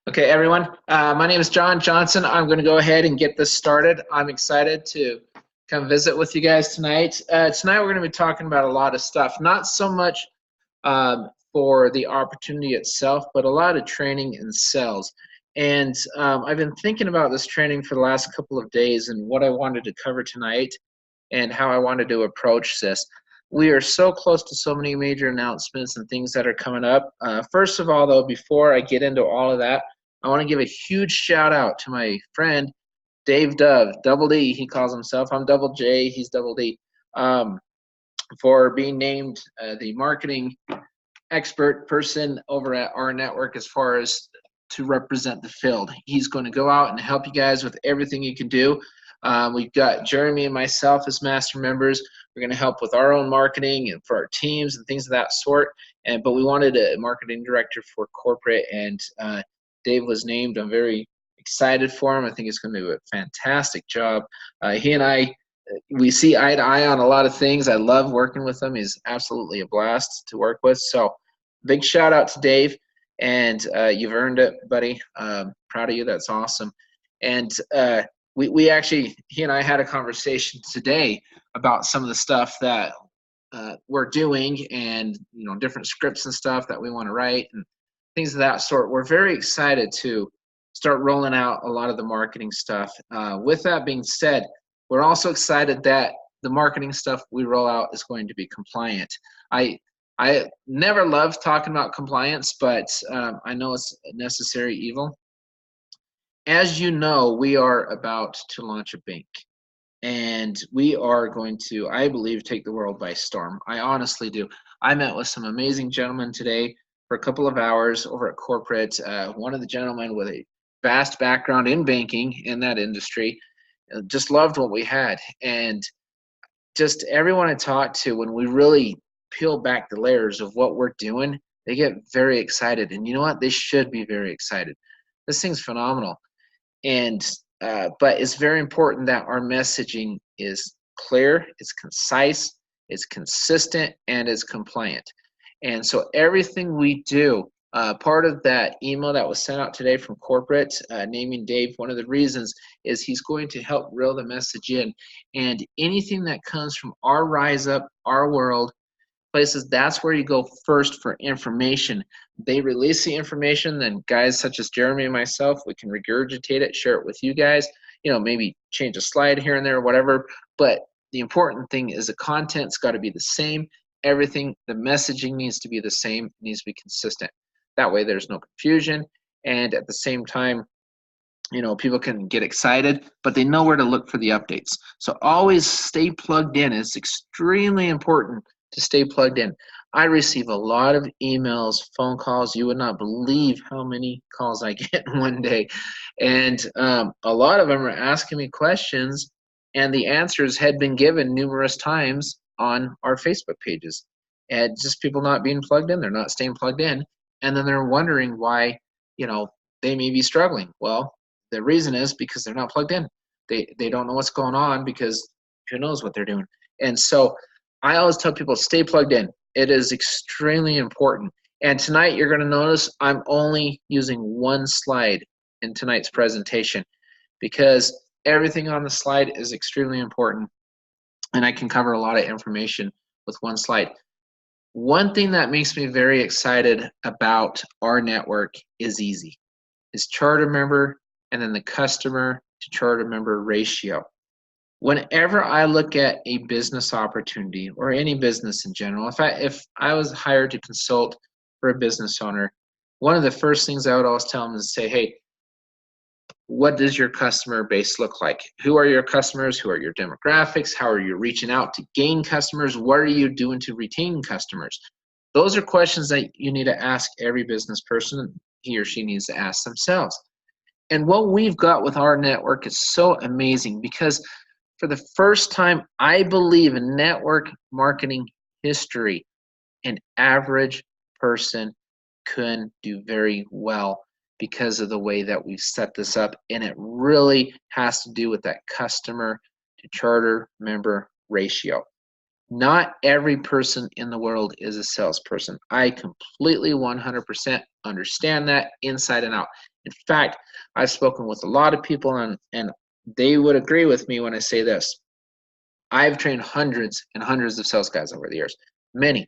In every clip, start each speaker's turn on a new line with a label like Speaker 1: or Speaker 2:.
Speaker 1: Okay, everyone. My name is John Johnson. I'm going to go ahead and get this started. I'm excited to come visit with you guys tonight. Tonight we're going to be talking about a lot of stuff, not so much for the opportunity itself, but a lot of training in sales. And I've been thinking about this training for the last couple of days and what I wanted to cover tonight and how I wanted to approach this. We are so close to so many major announcements and things that are coming up. First of all, though, before I get into all of that, I want to give a huge shout out to my friend Dave Dove, Double D, he calls himself. I'm Double J, he's Double D, for being named the marketing expert person over at RNetwork as far as to represent the field. He's going to go out and help you guys with everything you can do. We've got Jeremy and myself as master members. We're going to help with our own marketing and for our teams and things of that sort. But we wanted a marketing director for corporate, and Dave was named. I'm very excited for him. I think he's going to do a fantastic job. He and I, we see eye to eye on a lot of things. I love working with him. He's absolutely a blast to work with. So big shout out to Dave, and you've earned it, buddy. Proud of you. That's awesome. And we actually, he and I had a conversation today about some of the stuff that we're doing, and different scripts and stuff that we want to write and things of that sort. We're very excited to start rolling out a lot of the marketing stuff. With that being said, we're also excited that the marketing stuff we roll out is going to be compliant. I never love talking about compliance, but I know it's a necessary evil. As you know, we are about to launch a bank, and we are going to, I believe, take the world by storm. I honestly do. I met with some amazing gentlemen today for a couple of hours over at corporate. One of the gentlemen with a vast background in banking in that industry just loved what we had. And just everyone I talked to, when we really peel back the layers of what we're doing, they get very excited. And you know what? They should be very excited. This thing's phenomenal. And but it's very important that our messaging is clear, it's concise, it's consistent, and it's compliant. And so everything we do, part of that email that was sent out today from corporate, naming Dave, one of the reasons is he's going to help reel the message in. And anything that comes from our Rise Up, our world, places, that's where you go first for information. They release the information, then guys such as Jeremy and myself, we can regurgitate it, share it with you guys, maybe change a slide here and there, whatever. But the important thing is the content's got to be the same. Everything, the messaging needs to be the same, it needs to be consistent. That way there's no confusion, and at the same time, people can get excited, but they know where to look for the updates. So always stay plugged in. It's extremely important to stay plugged in. I receive a lot of emails, phone calls. You would not believe how many calls I get in one day. And a lot of them are asking me questions, and the answers had been given numerous times on our Facebook pages. And just people not being plugged in. They're not staying plugged in. And then they're wondering why, they may be struggling. Well, the reason is because they're not plugged in. They don't know what's going on, because who knows what they're doing. And so I always tell people, stay plugged in. It is extremely important. And tonight you're going to notice I'm only using one slide in tonight's presentation, because everything on the slide is extremely important, and I can cover a lot of information with one slide. One thing that makes me very excited about our network is easy. It's charter member and then the customer to charter member ratio. Whenever I look at a business opportunity, or any business in general, if I was hired to consult for a business owner, one of the first things I would always tell them is say, hey, what does your customer base look like? Who are your customers? Who are your demographics? How are you reaching out to gain customers? What are you doing to retain customers? Those are questions that you need to ask every business person. He or she needs to ask themselves. And what we've got with our network is so amazing, because for the first time, I believe, in network marketing history, an average person can do very well because of the way that we've set this up. And it really has to do with that customer to charter member ratio. Not every person in the world is a salesperson. I completely 100% understand that inside and out. In fact, I've spoken with a lot of people, and they would agree with me when I say this. I've trained hundreds and hundreds of sales guys over the years, many.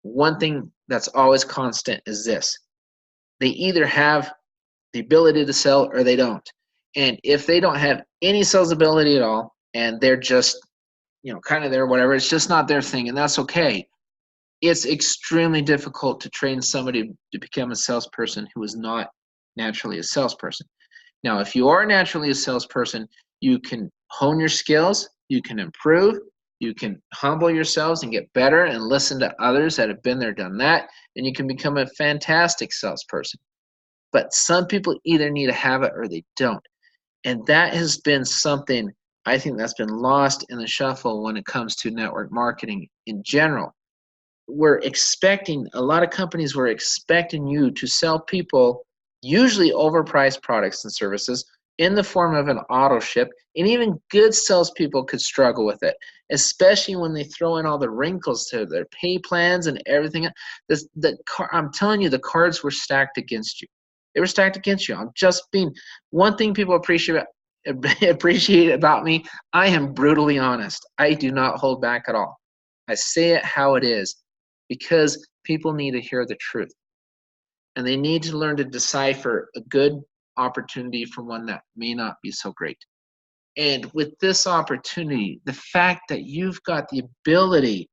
Speaker 1: One thing that's always constant is this. They either have the ability to sell or they don't. And if they don't have any sales ability at all, and they're just, kind of there, whatever, it's just not their thing, and that's okay. It's extremely difficult to train somebody to become a salesperson who is not naturally a salesperson. Now, if you are naturally a salesperson, you can hone your skills, you can improve, you can humble yourselves and get better and listen to others that have been there, done that, and you can become a fantastic salesperson. But some people either need to have it or they don't. And that has been something I think that's been lost in the shuffle when it comes to network marketing in general. A lot of companies were expecting you to sell people usually overpriced products and services in the form of an auto ship, and even good salespeople could struggle with it, especially when they throw in all the wrinkles to their pay plans and everything. I'm telling you, the cards were stacked against you. They were stacked against you. I'm just being, one thing people appreciate about me, I am brutally honest. I do not hold back at all. I say it how it is because people need to hear the truth. And they need to learn to decipher a good opportunity from one that may not be so great. And with this opportunity, the fact that you've got the ability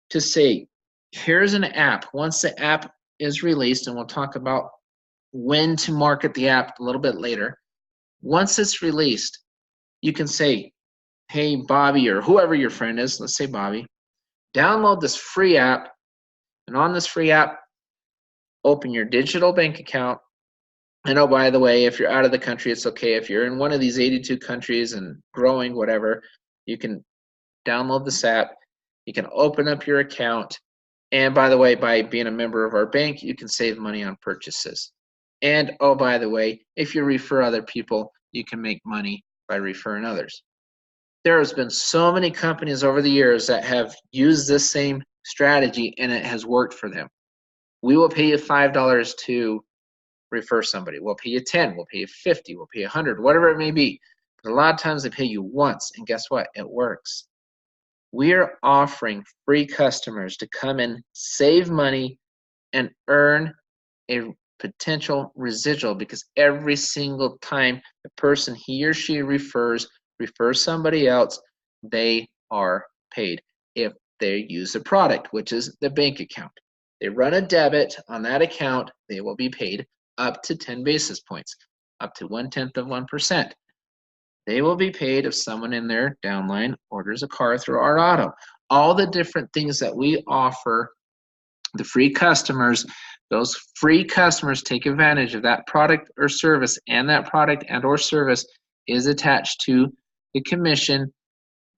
Speaker 1: to say, here's an app. Once the app is released, and we'll talk about when to market the app a little bit later. Once it's released, you can say, hey, Bobby, or whoever your friend is, let's say Bobby, download this free app, and on this free app, open your digital bank account. And oh, by the way, if you're out of the country, it's okay. If you're in one of these 82 countries and growing, whatever, you can download this app. You can open up your account. And by the way, by being a member of our bank, you can save money on purchases. And oh, by the way, if you refer other people, you can make money by referring others. There has been so many companies over the years that have used this same strategy, and it has worked for them. We will pay you $5 to refer somebody. We'll pay you 10, we'll pay you 50, we'll pay you 100, whatever it may be. But a lot of times they pay you once, and guess what? It works. We are offering free customers to come in, save money, and earn a potential residual, because every single time the person he or she refers somebody else, they are paid if they use the product, which is the bank account. They run a debit on that account, they will be paid up to 10 basis points, up to 0.1%. They will be paid if someone in their downline orders a car through our auto. All the different things that we offer the free customers, those free customers take advantage of that product or service, and that product and or service is attached to the commission.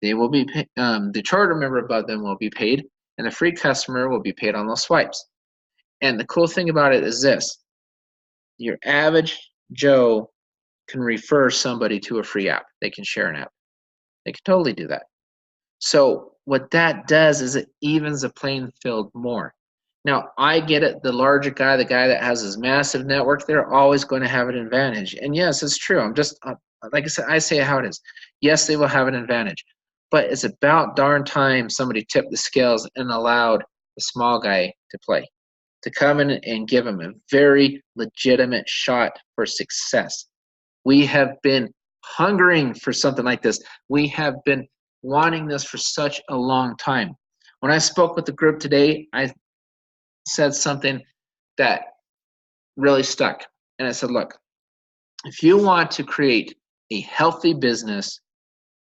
Speaker 1: They will be the charter member above them will be paid, and the free customer will be paid on those swipes. And the cool thing about it is this: your average Joe can refer somebody to a free app. They can share an app. They can totally do that. So what that does is it evens the playing field more. Now, I get it. The larger guy, the guy that has his massive network, they're always going to have an advantage. And yes, it's true. I'm just, like I said, I say how it is. Yes, they will have an advantage. But it's about darn time somebody tipped the scales and allowed the small guy to play, to come in and give him a very legitimate shot for success. We have been hungering for something like this. We have been wanting this for such a long time. When I spoke with the group today, I said something that really stuck. And I said, look, if you want to create a healthy business,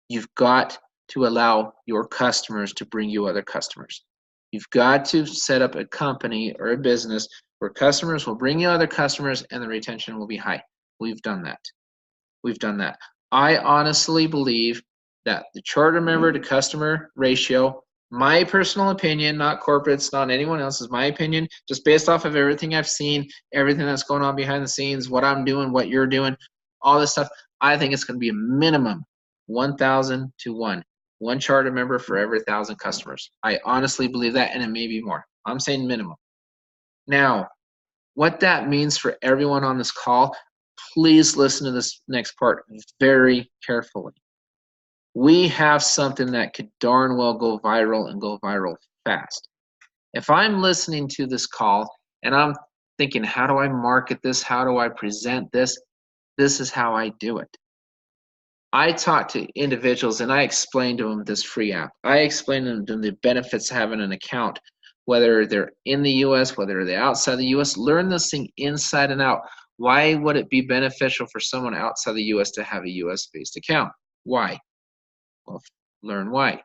Speaker 1: you've got to allow your customers to bring you other customers. You've got to set up a company or a business where customers will bring you other customers and the retention will be high. We've done that. We've done that. I honestly believe that the charter member to customer ratio, my personal opinion, not corporate's, not anyone else's, my opinion, just based off of everything I've seen, everything that's going on behind the scenes, what I'm doing, what you're doing, all this stuff, I think it's going to be a minimum 1,000 to 1. One charter member for every 1,000 customers. I honestly believe that, and it may be more. I'm saying minimum. Now, what that means for everyone on this call, please listen to this next part very carefully. We have something that could darn well go viral and go viral fast. If I'm listening to this call and I'm thinking, how do I market this? How do I present this? This is how I do it. I talk to individuals and I explain to them this free app. I explain to them the benefits of having an account, whether they're in the US, whether they're outside the US. Learn this thing inside and out. Why would it be beneficial for someone outside the US to have a US-based account? Why? Well, learn why.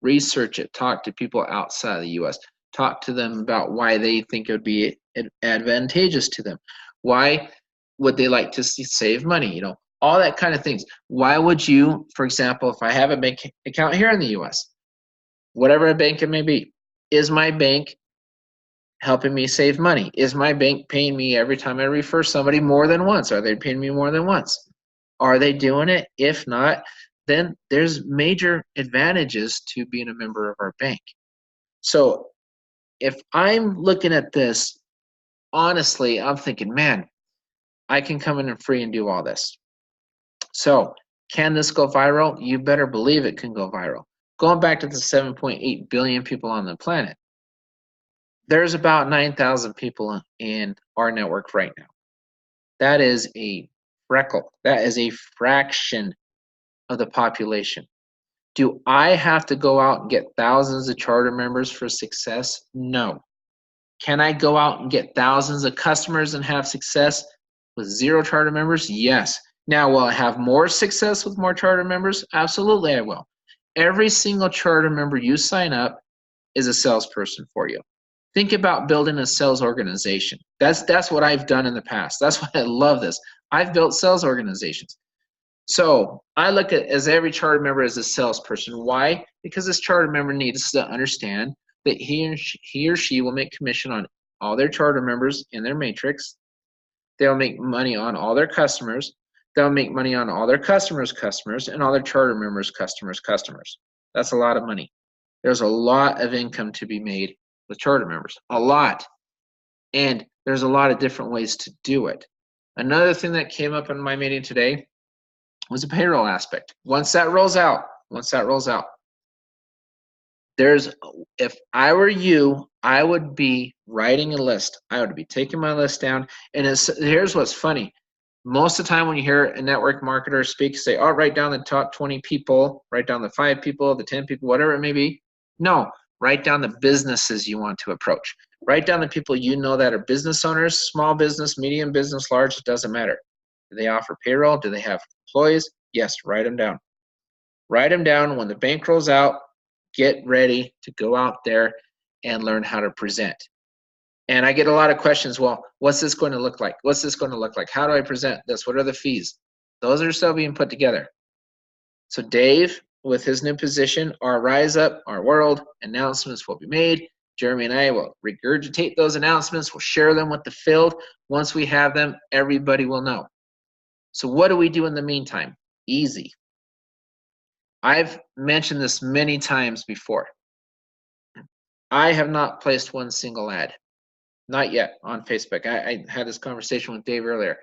Speaker 1: Research it. Talk to people outside the US. Talk to them about why they think it would be advantageous to them. Why would they like to save money? All that kind of things. Why would you, for example, if I have a bank account here in the US, whatever a bank it may be, is my bank helping me save money? Is my bank paying me every time I refer somebody more than once? Are they paying me more than once? Are they doing it? If not, then there's major advantages to being a member of our bank. So if I'm looking at this, honestly, I'm thinking, man, I can come in and free and do all this. So can this go viral? You better believe it can go viral. Going back to the 7.8 billion people on the planet, there's about 9,000 people in our network right now. That is a freckle. That is a fraction of the population. Do I have to go out and get thousands of charter members for success? No. Can I go out and get thousands of customers and have success with 0 charter members? Yes. Now, will I have more success with more charter members? Absolutely, I will. Every single charter member you sign up is a salesperson for you. Think about building a sales organization. That's what I've done in the past. That's why I love this. I've built sales organizations. So I look at as every charter member as a salesperson. Why? Because this charter member needs to understand that he or she will make commission on all their charter members in their matrix. They'll make money on all their customers. They'll make money on all their customers' customers and all their charter members' customers' customers. That's a lot of money. There's a lot of income to be made with charter members. A lot. And there's a lot of different ways to do it. Another thing that came up in my meeting today was a payroll aspect. Once that rolls out, if I were you, I would be writing a list. I would be taking my list down. And here's what's funny. Most of the time when you hear a network marketer speak, say, oh, write down the top 20 people, write down the 5 people, the 10 people, whatever it may be. No, write down the businesses you want to approach. Write down the people you know that are business owners, small business, medium business, large, it doesn't matter. Do they offer payroll? Do they have employees? Yes, write them down. Write them down. When the bank rolls out, get ready to go out there and learn how to present. And I get a lot of questions, well, what's this going to look like? What's this going to look like? How do I present this? What are the fees? Those are still being put together. So Dave, with his new position, our Rise Up, our World, announcements will be made. Jeremy and I will regurgitate those announcements. We'll share them with the field. Once we have them, everybody will know. So what do we do in the meantime? Easy. I've mentioned this many times before. I have not placed one single ad. Not yet on Facebook. I had this conversation with Dave earlier.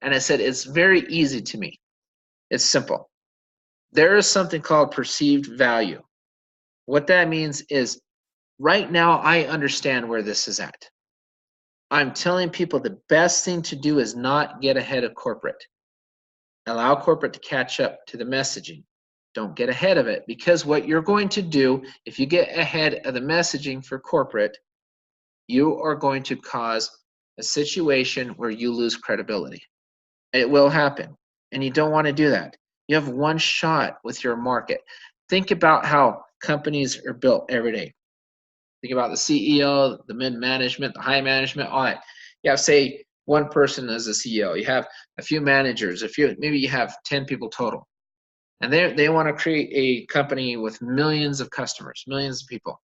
Speaker 1: And I said, it's very easy to me. It's simple. There is something called perceived value. What that means is right now I understand where this is at. I'm telling people the best thing to do is not get ahead of corporate. Allow corporate to catch up to the messaging. Don't get ahead of it, because what you're going to do if you get ahead of the messaging for corporate, you are going to cause a situation where you lose credibility. It will happen, and you don't want to do that. You have one shot with your market. Think about how companies are built every day. Think about the CEO, the mid-management, the high management, all that. You have, say, one person as a CEO. You have a few managers, maybe you have 10 people total. And they want to create a company with millions of customers, millions of people.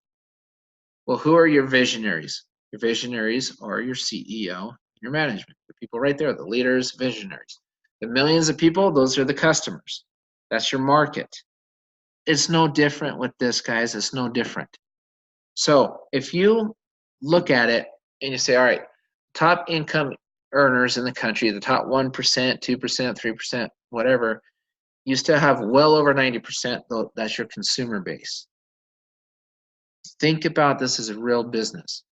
Speaker 1: Well, who are your visionaries? Your visionaries are your CEO, your management, the people right there, the leaders, visionaries. The millions of people, those are the customers. That's your market. It's no different with this, guys. It's no different. So if you look at it and you say, all right, top income earners in the country, the top 1%, 2%, 3%, whatever, you still have well over 90%, though that's your consumer base. Think about this as a real business.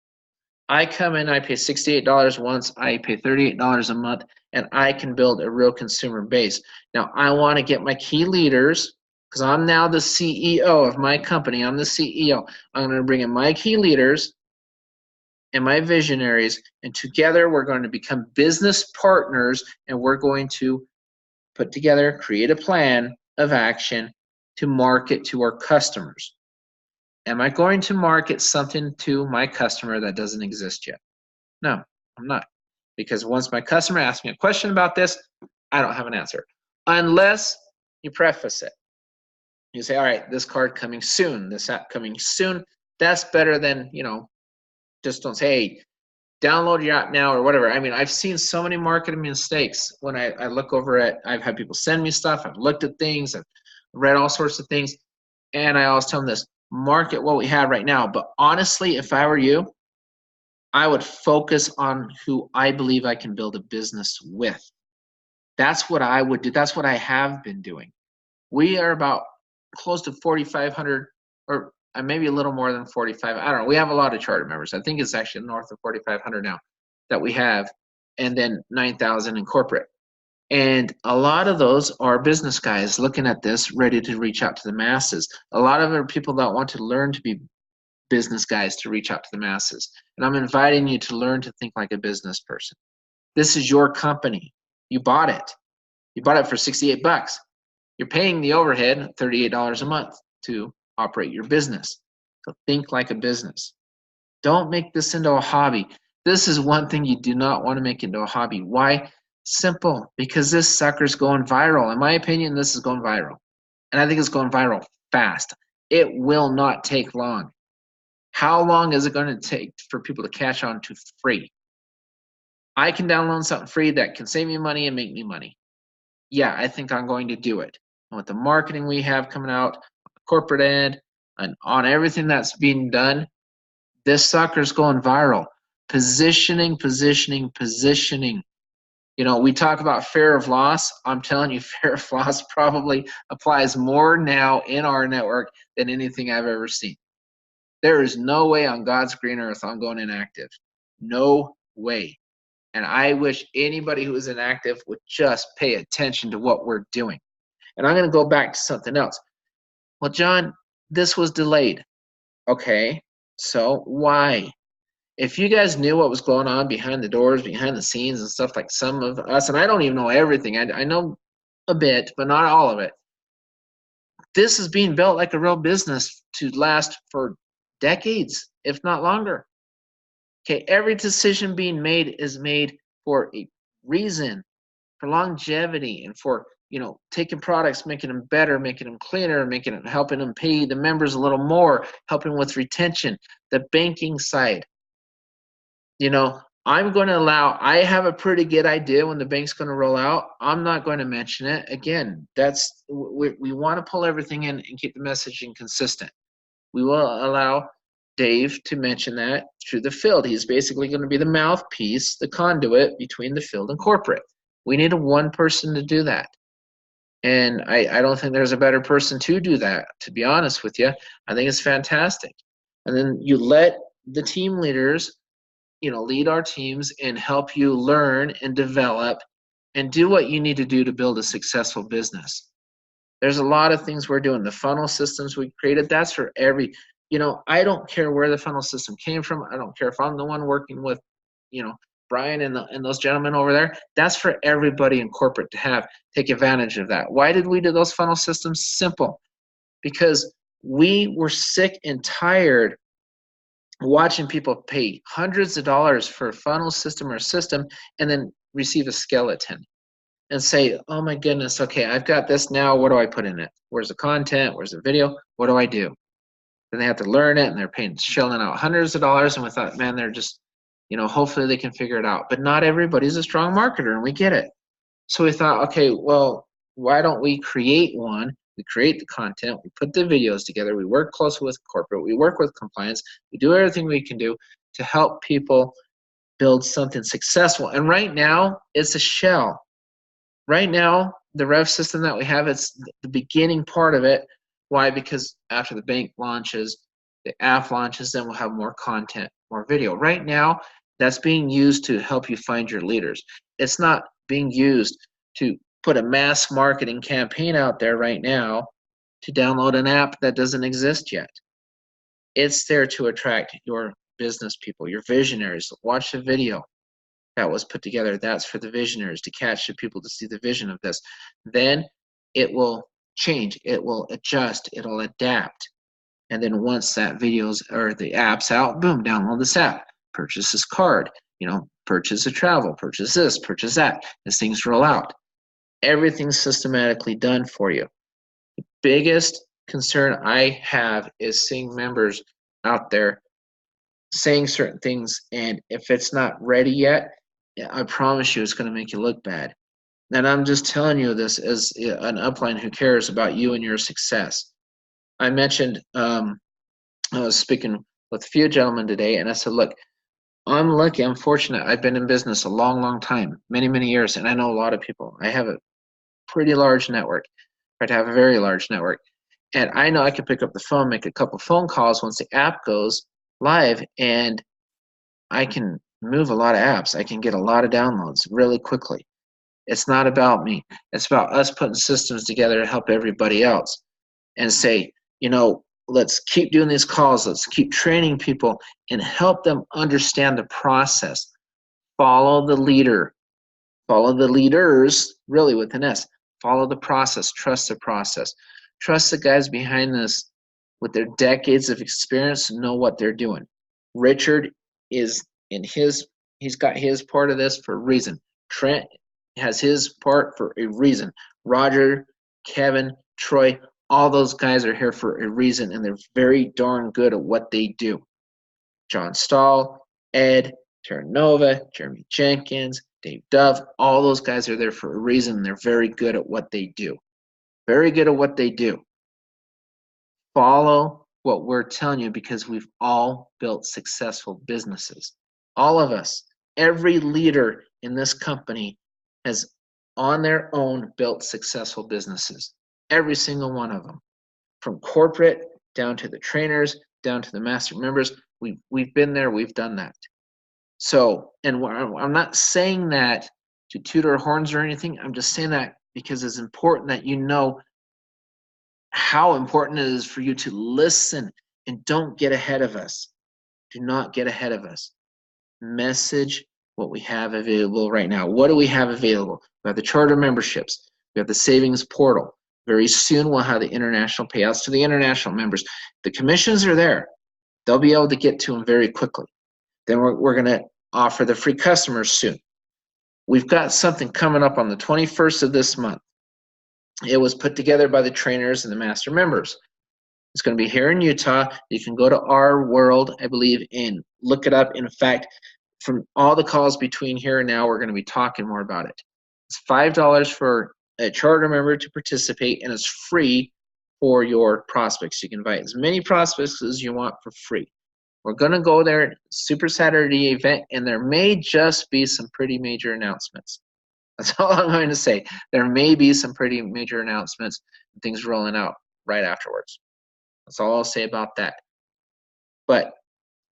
Speaker 1: I come in, I pay $68 once, I pay $38 a month, and I can build a real consumer base. Now, I want to get my key leaders, because I'm now the CEO of my company. I'm the CEO. I'm going to bring in my key leaders and my visionaries, and together we're going to become business partners, and we're going to put together, create a plan of action to market to our customers. Am I going to market something to my customer that doesn't exist yet? No, I'm not. Because once my customer asks me a question about this, I don't have an answer. Unless you preface it. You say, all right, this card coming soon, this app coming soon. That's better than, just don't say, hey, download your app now or whatever. I mean, I've seen so many marketing mistakes when I look over at, I've had people send me stuff, I've looked at things, I've read all sorts of things, and I always tell them this, market what we have right now. But honestly, if I were you, I would focus on who I believe I can build a business with. That's what I would do. That's what I have been doing. We are about close to 4,500, or maybe a little more than 45. I don't know. We have a lot of charter members. I think it's actually north of 4,500 now that we have, and then 9,000 in corporate. And a lot of those are business guys looking at this, ready to reach out to the masses. A lot of them are people that want to learn to be business guys to reach out to the masses. And I'm inviting you to learn to think like a business person. This is your company. You bought it. You bought it for 68 bucks. You're paying the overhead, $38 a month, to operate your business. So think like a business. Don't make this into a hobby. This is one thing you do not want to make into a hobby. Why? Simple. Because this sucker's going viral. In my opinion, this is going viral. And I think it's going viral fast. It will not take long. How long is it going to take for people to catch on to free? I can download something free that can save me money and make me money. Yeah, I think I'm going to do it. And with the marketing we have coming out, corporate end, and on everything that's being done, this sucker's going viral. Positioning, positioning, positioning. We talk about fear of loss. I'm telling you, fear of loss probably applies more now in our network than anything I've ever seen. There is no way on God's green earth I'm going inactive. No way. And I wish anybody who is inactive would just pay attention to what we're doing. And I'm going to go back to something else. Well, John, this was delayed. Okay, so why? If you guys knew what was going on behind the doors, behind the scenes and stuff, like some of us, and I don't even know everything. I know a bit, but not all of it. This is being built like a real business to last for decades, if not longer. Okay, every decision being made is made for a reason, for longevity, and for taking products, making them better, making them cleaner, helping them pay the members a little more, helping with retention, the banking side. I'm going to allow, I have a pretty good idea when the bank's going to roll out. I'm not going to mention it. Again, we want to pull everything in and keep the messaging consistent. We will allow Dave to mention that through the field. He's basically going to be the mouthpiece, the conduit between the field and corporate. We need one person to do that. And I don't think there's a better person to do that, to be honest with you. I think it's fantastic. And then you let the team leaders lead our teams and help you learn and develop and do what you need to do to build a successful business. There's a lot of things we're doing. The funnel systems we created, that's for every, I don't care where the funnel system came from. I don't care if I'm the one working with, Brian and those gentlemen over there. That's for everybody in corporate to take advantage of that. Why did we do those funnel systems? Simple. Because we were sick and tired watching people pay hundreds of dollars for a funnel system or a system and then receive a skeleton and say, oh my goodness, okay, I've got this now. What do I put in it? Where's the content? Where's the video? What do I do? Then they have to learn it, and they're shelling out hundreds of dollars, and we thought, man, they're just, hopefully they can figure it out. But not everybody's a strong marketer, and we get it. So we thought, okay, well, why don't we create one? We create the content, we put the videos together, we work closely with corporate, we work with compliance, we do everything we can do to help people build something successful. And right now, it's a shell. Right now, the rev system that we have, it's the beginning part of it. Why? Because after the bank launches, the app launches, then we'll have more content, more video. Right now, that's being used to help you find your leaders. It's not being used to put a mass marketing campaign out there right now to download an app that doesn't exist yet. It's there to attract your business people, your visionaries. Watch the video that was put together. That's for the visionaries, to catch the people to see the vision of this. Then it will change, it will adjust, it'll adapt. And then once that video's or the app's out, boom, download this app, purchase this card, purchase a travel, purchase this, purchase that, as things roll out. Everything's systematically done for you. The biggest concern I have is seeing members out there saying certain things, and if it's not ready yet, I promise you it's going to make you look bad. And I'm just telling you this as an upline who cares about you and your success. I mentioned, I was speaking with a few gentlemen today, and I said, look, I'm lucky, I'm fortunate. I've been in business a long, long time, many, many years, and I know a lot of people. I have a pretty large network. In fact, I have a very large network. And I know I can pick up the phone, make a couple phone calls once the app goes live, and I can move a lot of apps. I can get a lot of downloads really quickly. It's not about me. It's about us putting systems together to help everybody else and say, let's keep doing these calls. Let's keep training people and help them understand the process. Follow the leader. Follow the leaders, really with an S. Follow the process. Trust the process. Trust the guys behind this with their decades of experience know what they're doing. Richard is he's got his part of this for a reason. Trent has his part for a reason. Roger, Kevin, Troy, all those guys are here for a reason, and they're very darn good at what they do. John Stahl, Ed, Terranova, Jeremy Jenkins, Dave Dove, all those guys are there for a reason, and they're very good at what they do. Very good at what they do. Follow what we're telling you because we've all built successful businesses. All of us, every leader in this company has on their own built successful businesses. Every single one of them. From corporate down to the trainers, down to the master members, we've been there, we've done that. So, and I'm not saying that to toot our horns or anything, I'm just saying that because it's important that you know how important it is for you to listen and don't get ahead of us. Do not get ahead of us. Message what we have available right now. What do we have available? We have the charter memberships. We have the savings portal. Very soon we'll have the international payouts to the international members. The commissions are there. They'll be able to get to them very quickly. Then we're going to offer the free customers soon. We've got something coming up on the 21st of this month. It was put together by the trainers and the master members. It's going to be here in Utah. You can go to our world, I believe, and look it up. In fact, from all the calls between here and now, we're going to be talking more about it. It's $5 for a charter member to participate, and it's free for your prospects. You can invite as many prospects as you want for free. We're going to go there, Super Saturday event, and there may just be some pretty major announcements. That's all I'm going to say. There may be some pretty major announcements and things rolling out right afterwards. That's all I'll say about that. But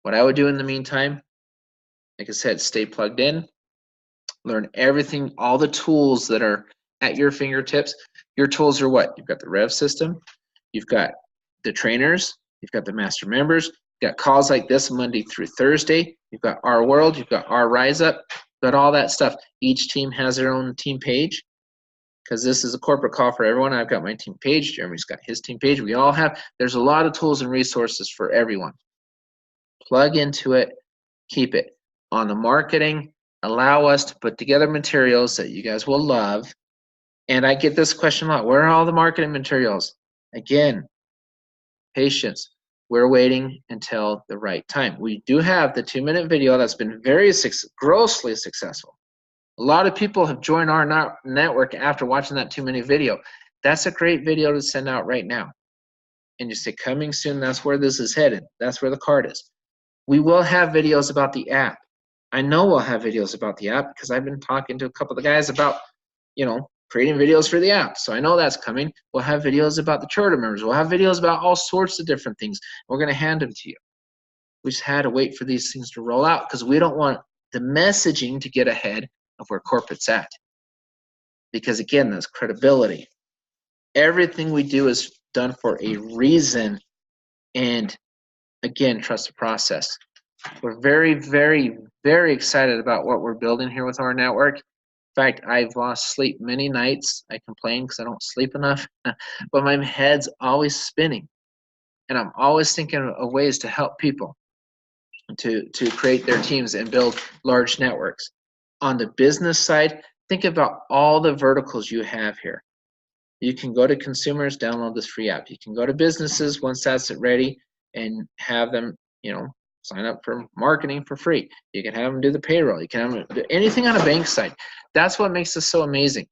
Speaker 1: what I would do in the meantime, like I said, stay plugged in, learn everything, all the tools that are at your fingertips. Your tools are what? You've got the Rev system, you've got the trainers, you've got the master members, you've got calls like this Monday through Thursday, you've got our world, you've got our Rise Up, you've got all that stuff. Each team has their own team page because this is a corporate call for everyone. I've got my team page, Jeremy's got his team page. We all have, there's a lot of tools and resources for everyone. Plug into it, keep it. On the marketing, allow us to put together materials that you guys will love. And I get this question a lot. Where are all the marketing materials? Again, patience. We're waiting until the right time. We do have the 2-minute video that's been very grossly successful. A lot of people have joined our network after watching that 2-minute video. That's a great video to send out right now. And you say, coming soon, that's where this is headed. That's where the card is. We will have videos about the app. I know we'll have videos about the app because I've been talking to a couple of the guys about, creating videos for the app. So I know that's coming. We'll have videos about the charter members. We'll have videos about all sorts of different things. We're going to hand them to you. We just had to wait for these things to roll out because we don't want the messaging to get ahead of where corporate's at. Because again, that's credibility. Everything we do is done for a reason, and again, trust the process. We're very, very, very excited about what we're building here with RNetwork. In fact, I've lost sleep many nights. I complain because I don't sleep enough, but my head's always spinning, and I'm always thinking of ways to help people to create their teams and build large networks. On the business side, think about all the verticals you have here. You can go to consumers, download this free app. You can go to businesses once that's ready and have them, sign up for marketing for free. You can have them do the payroll. You can have them do anything on a bank side. That's what makes this so amazing.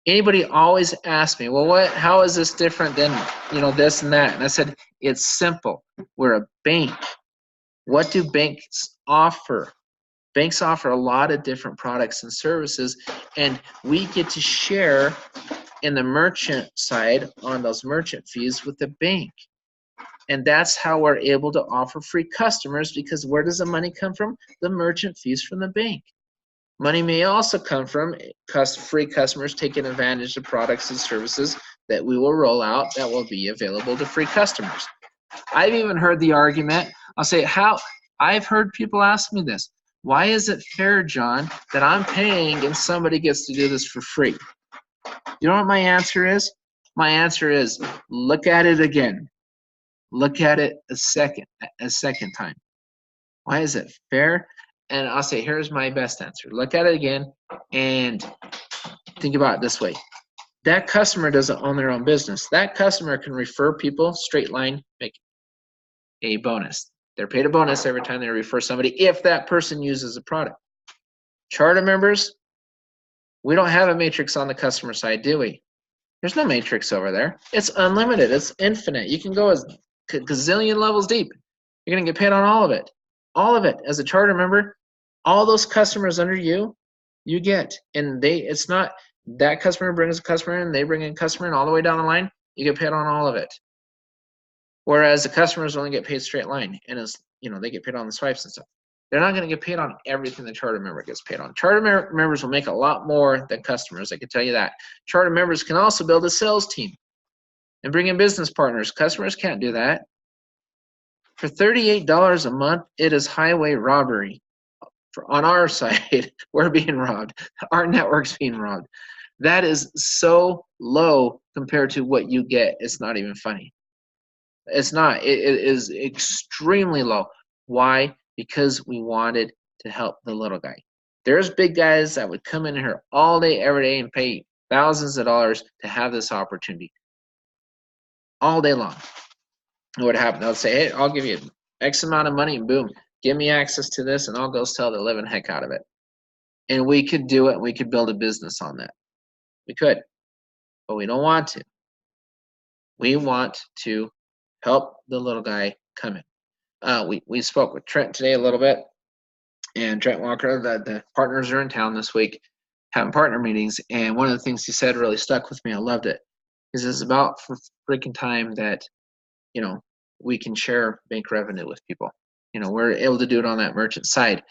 Speaker 1: Anybody always asks me, well, how is this different than, this and that? And I said, it's simple. We're a bank. What do banks offer? Banks offer a lot of different products and services, and we get to share in the merchant side on those merchant fees with the bank. And that's how we're able to offer free customers, because where does the money come from? The merchant fees from the bank. Money may also come from free customers taking advantage of products and services that we will roll out that will be available to free customers. I've even heard the argument, I've heard people ask me this, why is it fair, John, that I'm paying and somebody gets to do this for free? You know what my answer is? My answer is, look at it again. Look at it a second time. Why is it fair? And I'll say, here's my best answer. Look at it again and think about it this way. That customer doesn't own their own business. That customer can refer people, straight line, make a bonus. They're paid a bonus every time they refer somebody if that person uses a product. Charter members, we don't have a matrix on the customer side, do we? There's no matrix over there. It's unlimited. It's infinite. You can go as gazillion levels deep. You're going to get paid on all of it. All of it. As a charter member, all those customers under you, you get. And it's not that customer brings a customer in, they bring in a customer in, all the way down the line, you get paid on all of it. Whereas the customers only get paid straight line, and they get paid on the swipes and stuff. They're not going to get paid on everything the charter member gets paid on. Charter members will make a lot more than customers, I can tell you that. Charter members can also build a sales team and bring in business partners. Customers can't do that. For $38 a month, it is highway robbery. On our side, we're being robbed. Our network's being robbed. That is so low compared to what you get. It's not even funny. It's not. It is extremely low. Why? Because we wanted to help the little guy. There's big guys that would come in here all day, every day, and pay thousands of dollars to have this opportunity. All day long. What would happen? They'll say, hey, I'll give you X amount of money, and boom, give me access to this, and I'll go sell the living heck out of it. And we could do it, and we could build a business on that. We could, but we don't want to. We want to help the little guy come in. We spoke with Trent today a little bit, and Trent Walker, the partners are in town this week having partner meetings, and one of the things he said really stuck with me. I loved it. He says, it's about freaking time that, we can share bank revenue with people. We're able to do it on that merchant side.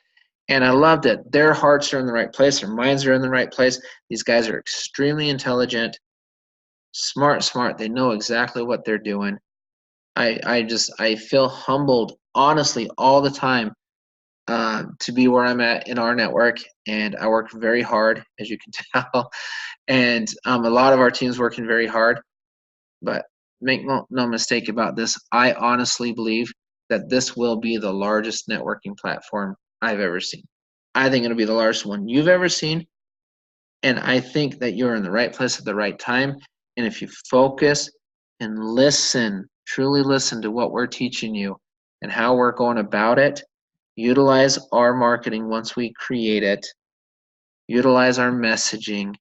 Speaker 1: And I loved it. Their hearts are in the right place. Their minds are in the right place. These guys are extremely intelligent, smart. They know exactly what they're doing. I feel humbled, honestly, all the time to be where I'm at in RNetwork. And I work very hard, as you can tell. And a lot of our team's working very hard. But make no mistake about this. I honestly believe that this will be the largest networking platform I've ever seen. I think it'll be the largest one you've ever seen. And I think that you're in the right place at the right time. And if you focus and listen, truly listen to what we're teaching you and how we're going about it, utilize our marketing once we create it, utilize our messaging,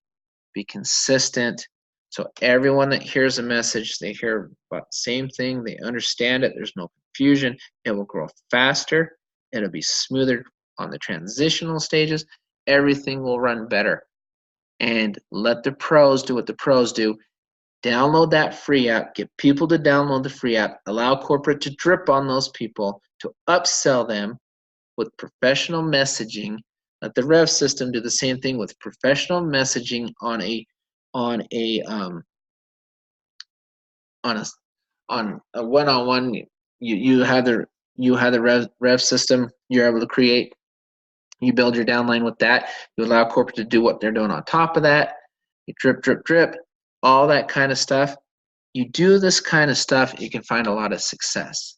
Speaker 1: be consistent. So everyone that hears a message, they hear about the same thing, they understand it, there's no confusion, it will grow faster, it'll be smoother on the transitional stages, everything will run better. And let the pros do what the pros do. Download that free app, get people to download the free app, allow corporate to drip on those people, to upsell them with professional messaging. Let the rev system do the same thing with professional messaging on a one-on-one. You have the rev system you're able to create. You build your downline with that. You allow corporate to do what they're doing on top of that. You drip, drip, drip, all that kind of stuff. You do this kind of stuff, you can find a lot of success.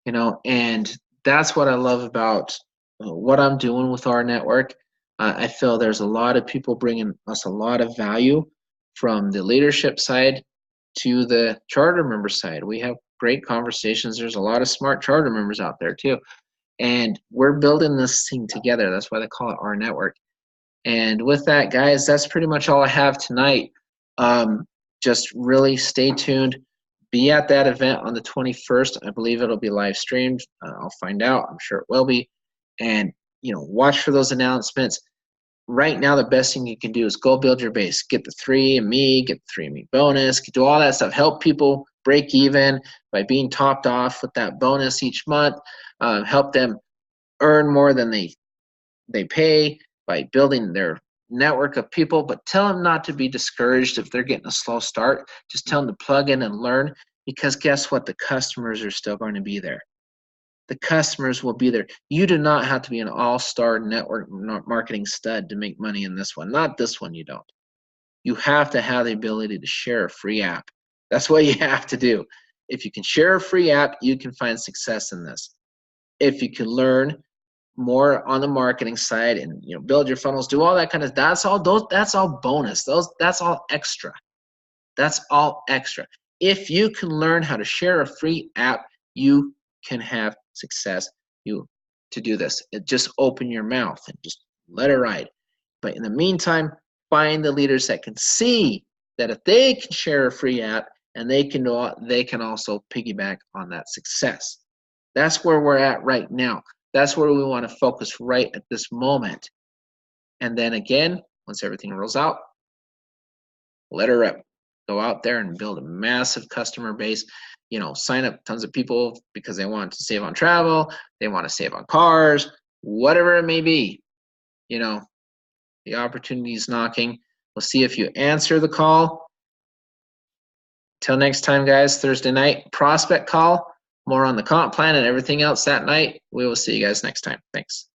Speaker 1: And that's what I love about what I'm doing with RNetwork. I feel there's a lot of people bringing us a lot of value from the leadership side to the charter member side. We have great conversations. There's a lot of smart charter members out there too. And we're building this thing together. That's why they call it RNetwork. And with that, guys, that's pretty much all I have tonight. Just really stay tuned. Be at that event on the 21st. I believe it'll be live streamed. I'll find out. I'm sure it will be. And, watch for those announcements. Right now, the best thing you can do is go build your base. Get the 3ME, get the 3ME bonus, do all that stuff. Help people break even by being topped off with that bonus each month. Help them earn more than they pay by building their network of people, but tell them not to be discouraged if they're getting a slow start. Just tell them to plug in and learn, because guess what? The customers are still going to be there. The customers will be there. You do not have to be an all-star network marketing stud to make money in this one. Not this one, you don't. You have to have the ability to share a free app. That's what you have to do. If you can share a free app, you can find success in this. If you can learn more on the marketing side and build your funnels, do all that kind of, that's all bonus. That's all extra. That's all extra. If you can learn how to share a free app, you can have success. To do this, just open your mouth and just let it ride. But in the meantime, find the leaders that can see that if they can share a free app and they can also piggyback on that success. That's where we're at right now. That's where we want to focus right at this moment. And then again, once everything rolls out, let her rip. Go out there and build a massive customer base. Sign up tons of people because they want to save on travel, they want to save on cars, whatever it may be. The opportunity is knocking. We'll see if you answer the call. Till next time, guys, Thursday night, prospect call. More on the comp plan and everything else that night. We will see you guys next time. Thanks.